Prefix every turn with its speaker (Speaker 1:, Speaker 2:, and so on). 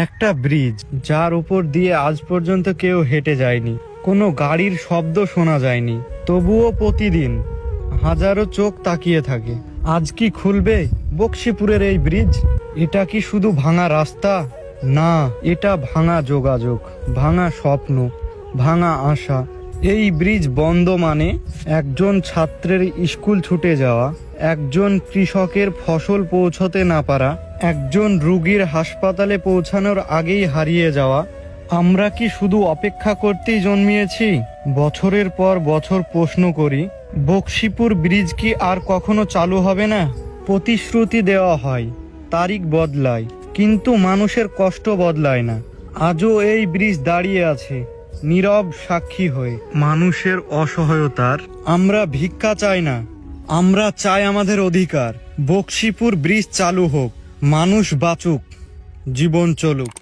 Speaker 1: একটা ব্রিজ যার উপর দিয়ে আজ পর্যন্ত কেউ হেঁটে যায়নি, কোনো গাড়ির শব্দ শোনা যায়নি, তবুও প্রতিদিন হাজারো চোখ তাকিয়ে থাকে। আজ কি খুলবে বকশীপুরের এই ব্রিজ? এটা কি শুধু ভাঙা রাস্তা? না, এটা ভাঙা যোগাযোগ, ভাঙা স্বপ্ন, ভাঙা আশা। এই ব্রিজ বন্ধ মানে একজন ছাত্রের স্কুল ছুটে যাওয়া, একজন কৃষকের ফসল পৌঁছতে না পারা, একজন রোগীর হাসপাতালে পৌঁছানোর আগেই হারিয়ে যাওয়া। আমরা কি শুধু অপেক্ষা করতেই জন্মিয়েছি? বছরের পর বছর প্রশ্ন করি, বকশীপুর ব্রিজ কি আর কখনো চালু হবে না? প্রতিশ্রুতি দেওয়া হয়, তারিখ বদলায়, কিন্তু মানুষের কষ্ট বদলায় না। আজও এই ব্রিজ দাঁড়িয়ে আছে, নীরব সাক্ষী হয়ে মানুষের অসহায়তার। আমরা ভিক্ষা চাই না, আমরা চাই আমাদের অধিকার। বকশীপুর ব্রিজ চালু হোক, মানুষ বাঁচুক, জীবন চলুক।